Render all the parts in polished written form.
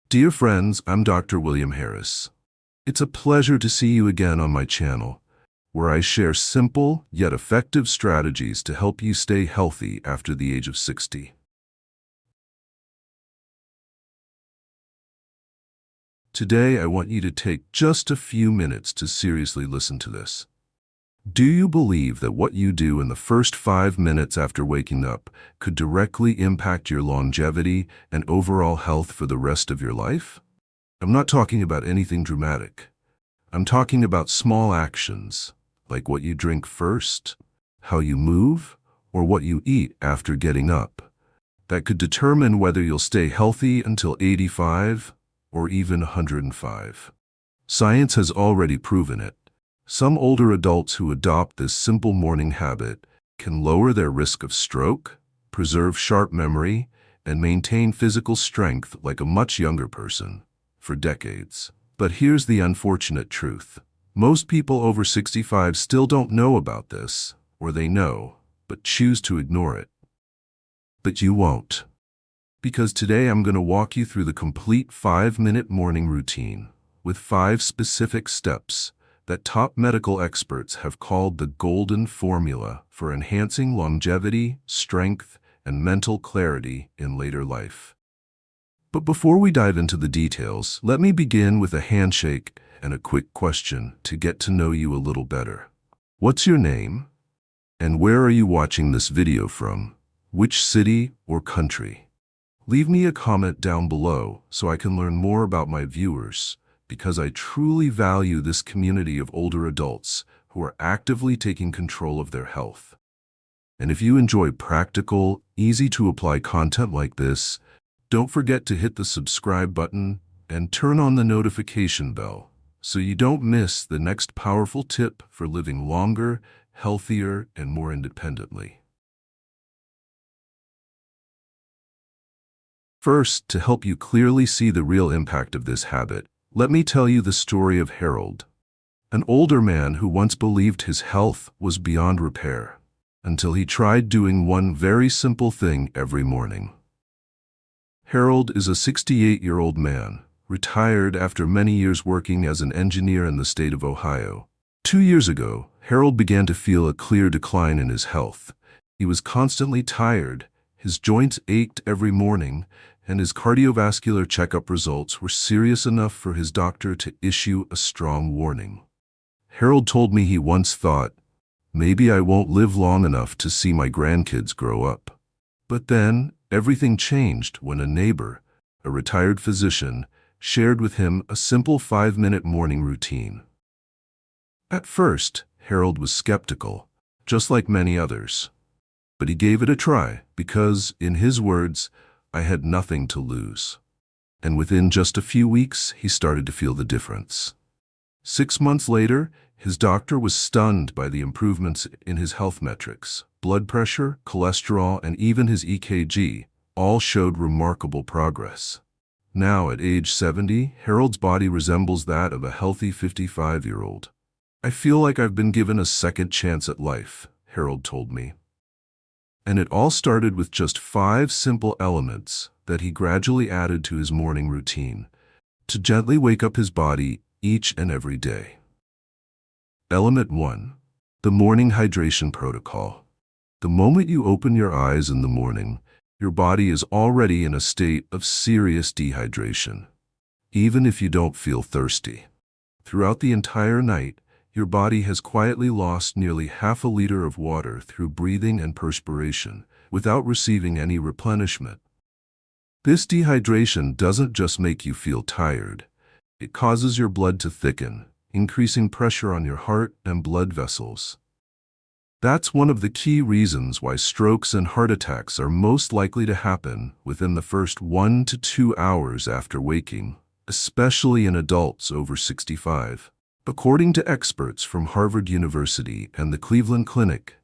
Dear friends, I'm Dr. William Harris. It's a pleasure to see you again on my channel, where I share simple yet effective strategies to help you stay healthy after the age of 60. Today, I want you to take just a few minutes to seriously listen to this. Do you believe that what you do in the first 5 minutes after waking up could directly impact your longevity and overall health for the rest of your life? I'm not talking about anything dramatic. I'm talking about small actions, like what you drink first, how you move, or what you eat after getting up, that could determine whether you'll stay healthy until 85 or even 105. Science has already proven it. Some older adults who adopt this simple morning habit can lower their risk of stroke, preserve sharp memory, and maintain physical strength like a much younger person for decades. But here's the unfortunate truth. Most people over 65 still don't know about this, or they know, but choose to ignore it. But you won't. Because today I'm going to walk you through the complete 5-minute morning routine with 5 specific steps that top medical experts have called the golden formula for enhancing longevity, strength, and mental clarity in later life. But before we dive into the details, let me begin with a handshake and a quick question to get to know you a little better. What's your name? And where are you watching this video from? Which city or country? Leave me a comment down below so I can learn more about my viewers, because I truly value this community of older adults who are actively taking control of their health. And if you enjoy practical, easy-to-apply content like this, don't forget to hit the subscribe button and turn on the notification bell so you don't miss the next powerful tip for living longer, healthier, and more independently. First, to help you clearly see the real impact of this habit, let me tell you the story of Harold, an older man who once believed his health was beyond repair, until he tried doing one very simple thing every morning. Harold is a 68-year-old man, retired after many years working as an engineer in the state of Ohio. 2 years ago, Harold began to feel a clear decline in his health. He was constantly tired, his joints ached every morning, and his cardiovascular checkup results were serious enough for his doctor to issue a strong warning. Harold told me he once thought, maybe I won't live long enough to see my grandkids grow up. But then, everything changed when a neighbor, a retired physician, shared with him a simple 5-minute morning routine. At first, Harold was skeptical, just like many others. But he gave it a try because, in his words, I had nothing to lose. And within just a few weeks, he started to feel the difference. 6 months later, his doctor was stunned by the improvements in his health metrics. Blood pressure, cholesterol, and even his EKG all showed remarkable progress. Now, at age 70, Harold's body resembles that of a healthy 55-year-old. I feel like I've been given a second chance at life, Harold told me. And it all started with just 5 simple elements that he gradually added to his morning routine to gently wake up his body each and every day. Element 1. The morning hydration protocol. The moment you open your eyes in the morning, your body is already in a state of serious dehydration, even if you don't feel thirsty. Throughout the entire night, your body has quietly lost nearly half a liter of water through breathing and perspiration without receiving any replenishment. This dehydration doesn't just make you feel tired. It causes your blood to thicken, increasing pressure on your heart and blood vessels. That's one of the key reasons why strokes and heart attacks are most likely to happen within the first 1 to 2 hours after waking, especially in adults over 65. According to experts from Harvard University and the Cleveland Clinic,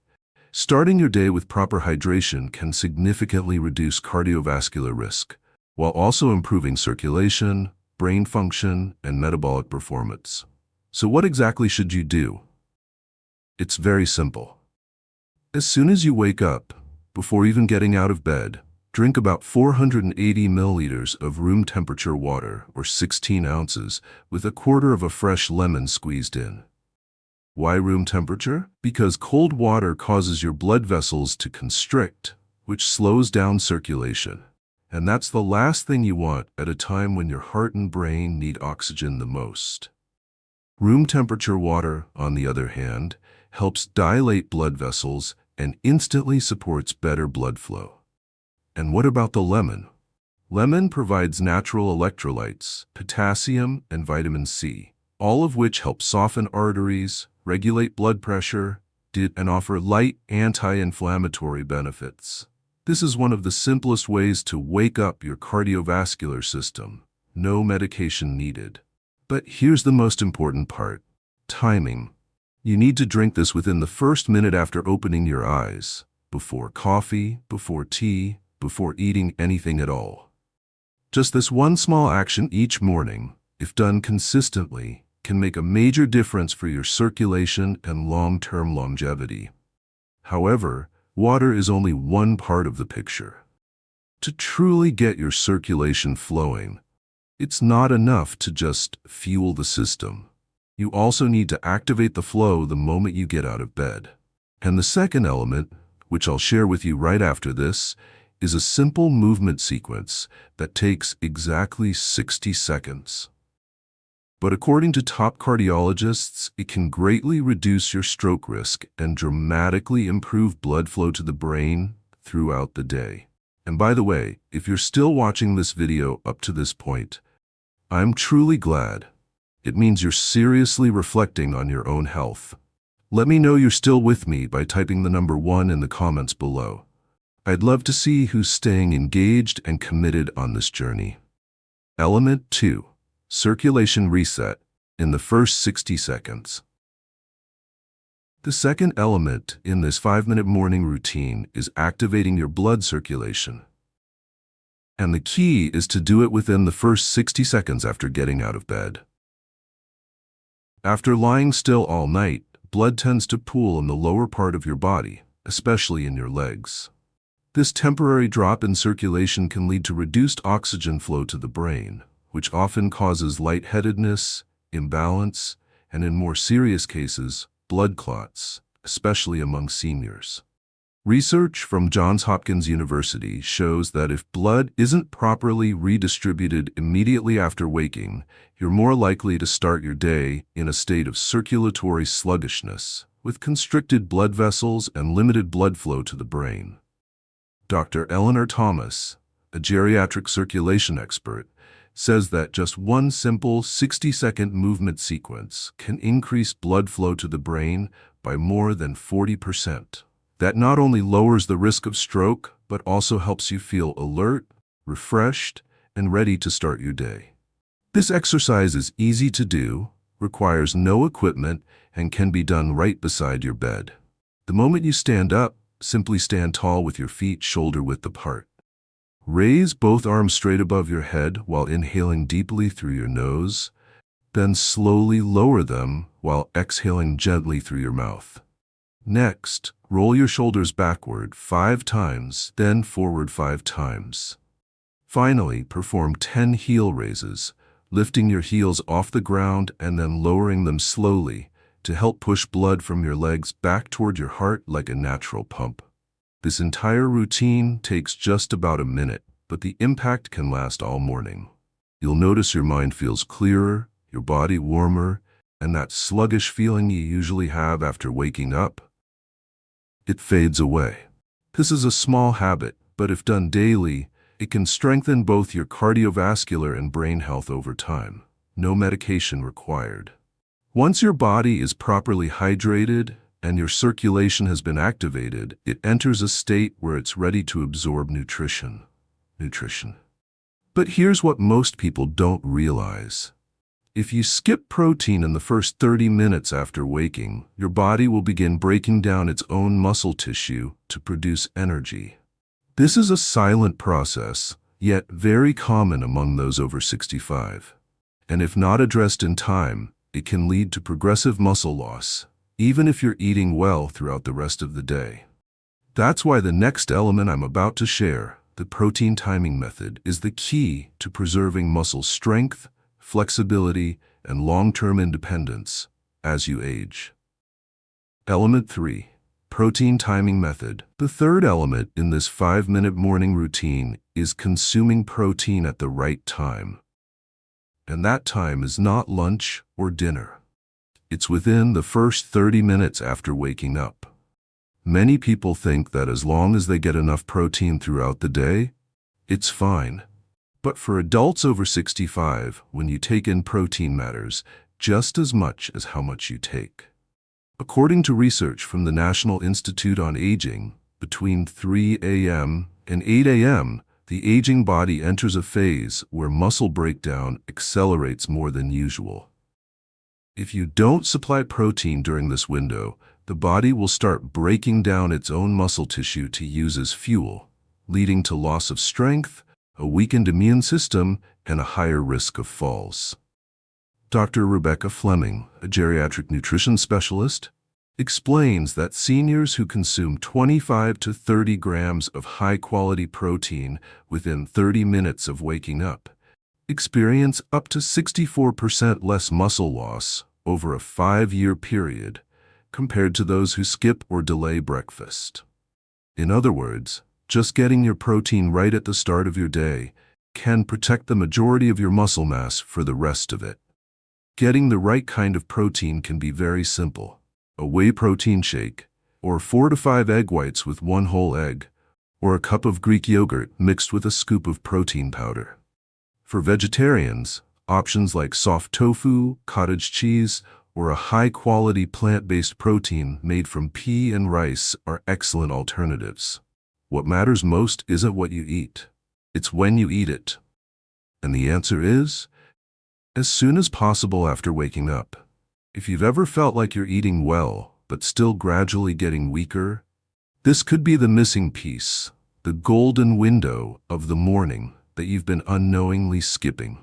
starting your day with proper hydration can significantly reduce cardiovascular risk, while also improving circulation, brain function, and metabolic performance. So what exactly should you do? It's very simple. As soon as you wake up, before even getting out of bed, Drink about 480 milliliters of room temperature water, or 16 ounces, with a quarter of a fresh lemon squeezed in. Why room temperature? Because cold water causes your blood vessels to constrict, which slows down circulation. And that's the last thing you want at a time when your heart and brain need oxygen the most. Room temperature water, on the other hand, helps dilate blood vessels and instantly supports better blood flow. And what about the lemon? Lemon provides natural electrolytes, potassium and vitamin C, all of which help soften arteries, regulate blood pressure, and offer light anti-inflammatory benefits. This is one of the simplest ways to wake up your cardiovascular system. No medication needed. But here's the most important part: timing. You need to drink this within the first minute after opening your eyes, before coffee, before tea, before eating anything at all. Just this one small action each morning, if done consistently, can make a major difference for your circulation and long-term longevity. However, water is only one part of the picture. To truly get your circulation flowing, it's not enough to just fuel the system. You also need to activate the flow the moment you get out of bed. And the second element, which I'll share with you right after this, is a simple movement sequence that takes exactly 60 seconds. But according to top cardiologists, it can greatly reduce your stroke risk and dramatically improve blood flow to the brain throughout the day. And by the way, if you're still watching this video up to this point, I'm truly glad. It means you're seriously reflecting on your own health. Let me know you're still with me by typing the number 1 in the comments below. I'd love to see who's staying engaged and committed on this journey. Element 2. Circulation reset in the first 60 seconds. The second element in this 5-minute morning routine is activating your blood circulation. And the key is to do it within the first 60 seconds after getting out of bed. After lying still all night, blood tends to pool in the lower part of your body, especially in your legs. This temporary drop in circulation can lead to reduced oxygen flow to the brain, which often causes lightheadedness, imbalance, and in more serious cases, blood clots, especially among seniors. Research from Johns Hopkins University shows that if blood isn't properly redistributed immediately after waking, you're more likely to start your day in a state of circulatory sluggishness, with constricted blood vessels and limited blood flow to the brain. Dr. Eleanor Thomas, a geriatric circulation expert, says that just one simple 60-second movement sequence can increase blood flow to the brain by more than 40%. That not only lowers the risk of stroke, but also helps you feel alert, refreshed, and ready to start your day. This exercise is easy to do, requires no equipment, and can be done right beside your bed. The moment you stand up, simply stand tall with your feet shoulder-width apart. Raise both arms straight above your head while inhaling deeply through your nose, then slowly lower them while exhaling gently through your mouth. Next, roll your shoulders backward 5 times, then forward 5 times. Finally, perform 10 heel raises, lifting your heels off the ground and then lowering them slowly to help push blood from your legs back toward your heart like a natural pump. This entire routine takes just about a minute, but the impact can last all morning. You'll notice your mind feels clearer, your body warmer, and that sluggish feeling you usually have after waking up, it fades away. This is a small habit, but if done daily, it can strengthen both your cardiovascular and brain health over time. No medication required. Once your body is properly hydrated and your circulation has been activated, it enters a state where it's ready to absorb nutrition. But here's what most people don't realize. If you skip protein in the first 30 minutes after waking, your body will begin breaking down its own muscle tissue to produce energy. This is a silent process, yet very common among those over 65. And if not addressed in time, it can lead to progressive muscle loss, even if you're eating well throughout the rest of the day. That's why the next element I'm about to share, the protein timing method is the key to preserving muscle strength, flexibility, and long-term independence as you age. Element 3. Protein timing method. The third element in this 5-minute morning routine is consuming protein at the right time. And that time is not lunch or dinner. It's within the first 30 minutes after waking up. Many people think that as long as they get enough protein throughout the day, it's fine. But for adults over 65, when you take in protein matters just as much as how much you take. According to research from the National Institute on Aging, between 3 a.m. and 8 a.m., the aging body enters a phase where muscle breakdown accelerates more than usual. If you don't supply protein during this window, the body will start breaking down its own muscle tissue to use as fuel, leading to loss of strength, a weakened immune system, and a higher risk of falls. Dr. Rebecca Fleming, a geriatric nutrition specialist, explains that seniors who consume 25 to 30 grams of high-quality protein within 30 minutes of waking up experience up to 64% less muscle loss over a 5-year period compared to those who skip or delay breakfast. In other words, just getting your protein right at the start of your day can protect the majority of your muscle mass for the rest of it. Getting the right kind of protein can be very simple. A whey protein shake, or 4 to 5 egg whites with 1 whole egg, or a cup of Greek yogurt mixed with a scoop of protein powder. For vegetarians, options like soft tofu, cottage cheese, or a high-quality plant-based protein made from pea and rice are excellent alternatives. What matters most isn't what you eat, it's when you eat it. And the answer is, as soon as possible after waking up. If you've ever felt like you're eating well, but still gradually getting weaker, this could be the missing piece, the golden window of the morning that you've been unknowingly skipping.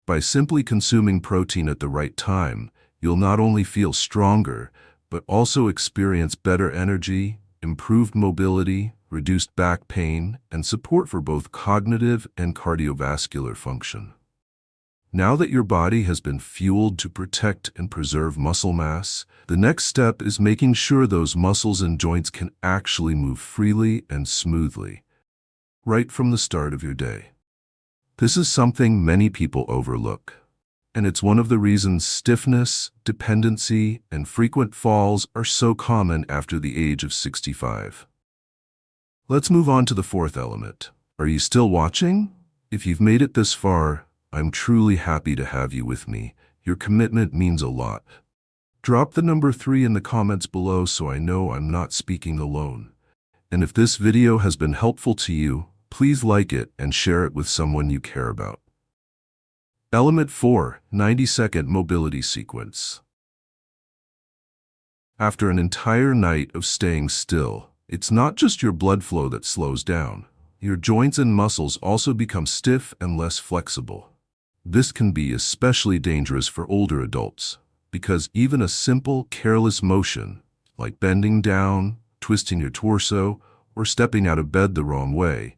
By simply consuming protein at the right time, you'll not only feel stronger, but also experience better energy, improved mobility, reduced back pain, and support for both cognitive and cardiovascular function. Now that your body has been fueled to protect and preserve muscle mass, the next step is making sure those muscles and joints can actually move freely and smoothly, right from the start of your day. This is something many people overlook, and it's one of the reasons stiffness, dependency, and frequent falls are so common after the age of 65. Let's move on to the fourth element. Are you still watching? If you've made it this far, I'm truly happy to have you with me. Your commitment means a lot. Drop the number 3 in the comments below so I know I'm not speaking alone. And if this video has been helpful to you, please like it and share it with someone you care about. Element 4, 90-second mobility sequence. After an entire night of staying still, it's not just your blood flow that slows down. Your joints and muscles also become stiff and less flexible. This can be especially dangerous for older adults, because even a simple, careless motion, like bending down, twisting your torso, or stepping out of bed the wrong way,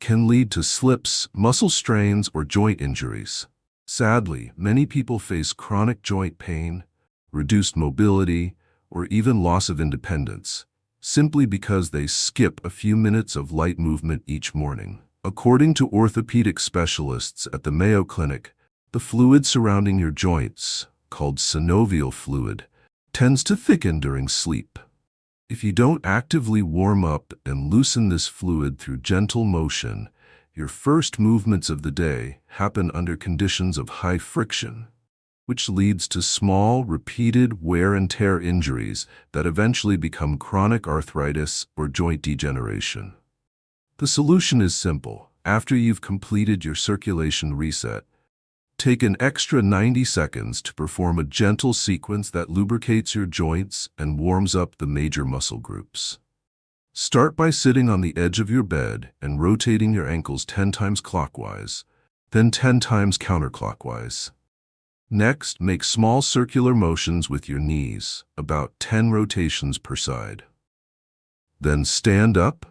can lead to slips, muscle strains, or joint injuries. Sadly, many people face chronic joint pain, reduced mobility, or even loss of independence, simply because they skip a few minutes of light movement each morning. According to orthopedic specialists at the Mayo Clinic, the fluid surrounding your joints, called synovial fluid, tends to thicken during sleep. If you don't actively warm up and loosen this fluid through gentle motion, your first movements of the day happen under conditions of high friction, which leads to small, repeated wear and tear injuries that eventually become chronic arthritis or joint degeneration. The solution is simple. After you've completed your circulation reset, take an extra 90 seconds to perform a gentle sequence that lubricates your joints and warms up the major muscle groups. Start by sitting on the edge of your bed and rotating your ankles 10 times clockwise, then 10 times counterclockwise. Next, make small circular motions with your knees, about 10 rotations per side. Then stand up,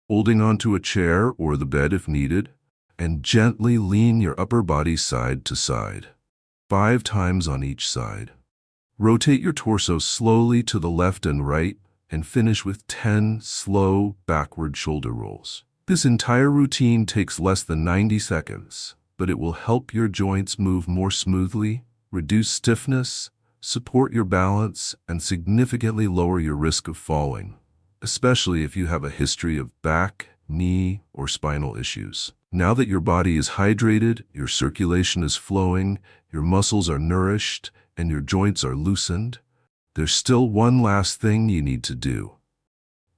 holding onto a chair or the bed if needed, and gently lean your upper body side to side, 5 times on each side. Rotate your torso slowly to the left and right, and finish with 10 slow backward shoulder rolls. This entire routine takes less than 90 seconds, but it will help your joints move more smoothly, reduce stiffness, support your balance, and significantly lower your risk of falling, especially if you have a history of back, knee, or spinal issues. Now that your body is hydrated, your circulation is flowing, your muscles are nourished, and your joints are loosened, there's still one last thing you need to do.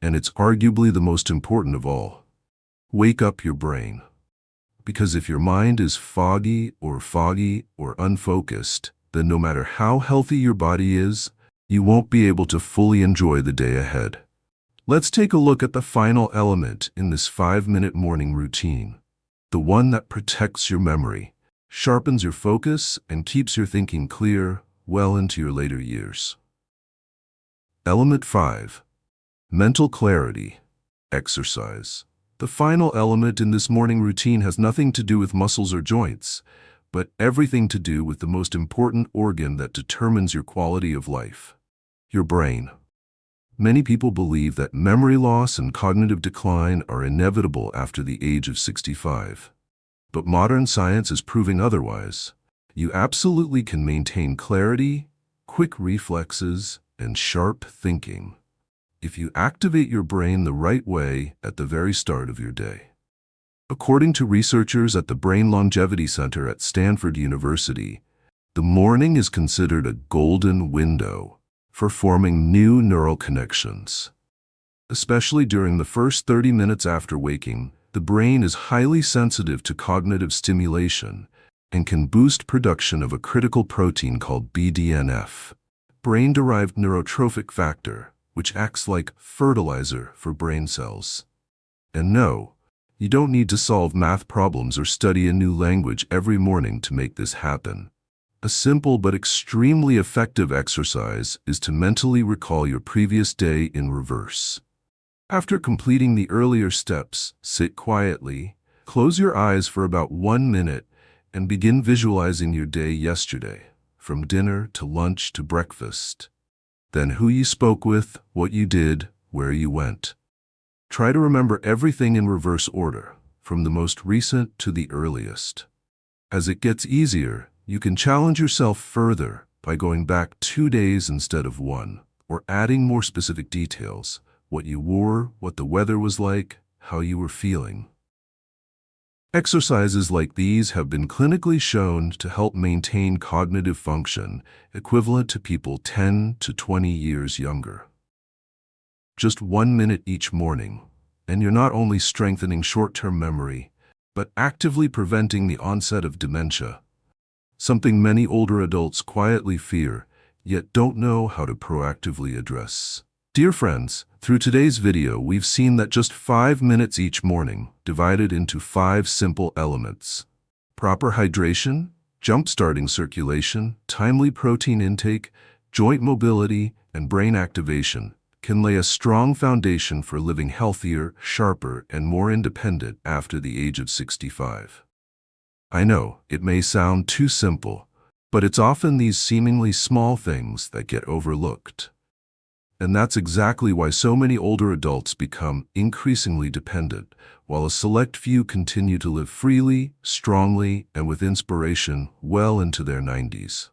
And it's arguably the most important of all. Wake up your brain. Because if your mind is foggy or unfocused, then no matter how healthy your body is, you won't be able to fully enjoy the day ahead. Let's take a look at the final element in this 5-minute morning routine. The one that protects your memory, sharpens your focus, and keeps your thinking clear well into your later years. Element 5. Mental clarity. Exercise. The final element in this morning routine has nothing to do with muscles or joints, but everything to do with the most important organ that determines your quality of life: your brain. Many people believe that memory loss and cognitive decline are inevitable after the age of 65. But modern science is proving otherwise. You absolutely can maintain clarity, quick reflexes, and sharp thinking if you activate your brain the right way at the very start of your day. According to researchers at the Brain Longevity Center at Stanford University, the morning is considered a golden window for forming new neural connections. Especially during the first 30 minutes after waking, the brain is highly sensitive to cognitive stimulation and can boost production of a critical protein called BDNF, brain-derived neurotrophic factor, which acts like fertilizer for brain cells. And no, you don't need to solve math problems or study a new language every morning to make this happen. A simple but extremely effective exercise is to mentally recall your previous day in reverse. After completing the earlier steps, sit quietly, close your eyes for about 1 minute, and begin visualizing your day yesterday, from dinner to lunch to breakfast. Then who you spoke with, what you did, where you went. Try to remember everything in reverse order, from the most recent to the earliest. As it gets easier, you can challenge yourself further by going back 2 days instead of 1, or adding more specific details: what you wore, what the weather was like, how you were feeling. Exercises like these have been clinically shown to help maintain cognitive function equivalent to people 10 to 20 years younger. Just 1 minute each morning, and you're not only strengthening short-term memory, but actively preventing the onset of dementia, something many older adults quietly fear, yet don't know how to proactively address. Dear friends, through today's video, we've seen that just 5 minutes each morning, divided into 5 simple elements: proper hydration, jump-starting circulation, timely protein intake, joint mobility, and brain activation, can lay a strong foundation for living healthier, sharper, and more independent after the age of 65. I know, it may sound too simple, but it's often these seemingly small things that get overlooked. And that's exactly why so many older adults become increasingly dependent, while a select few continue to live freely, strongly, and with inspiration well into their 90s.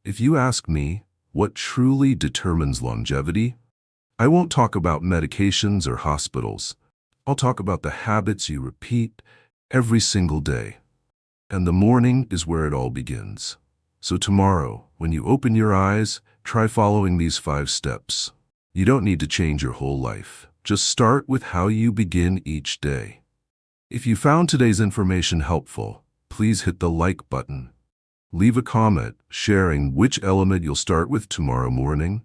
If you ask me, what truly determines longevity? I won't talk about medications or hospitals. I'll talk about the habits you repeat every single day. And the morning is where it all begins. So tomorrow, when you open your eyes, try following these 5 steps. You don't need to change your whole life. Just start with how you begin each day. If you found today's information helpful, please hit the like button. Leave a comment sharing which element you'll start with tomorrow morning.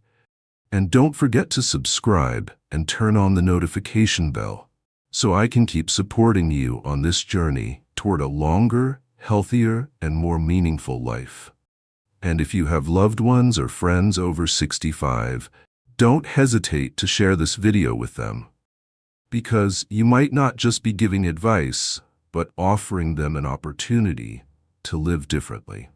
And don't forget to subscribe and turn on the notification bell so I can keep supporting you on this journey toward a longer, healthier, and more meaningful life. And if you have loved ones or friends over 65, don't hesitate to share this video with them. because you might not just be giving advice, but offering them an opportunity to live differently.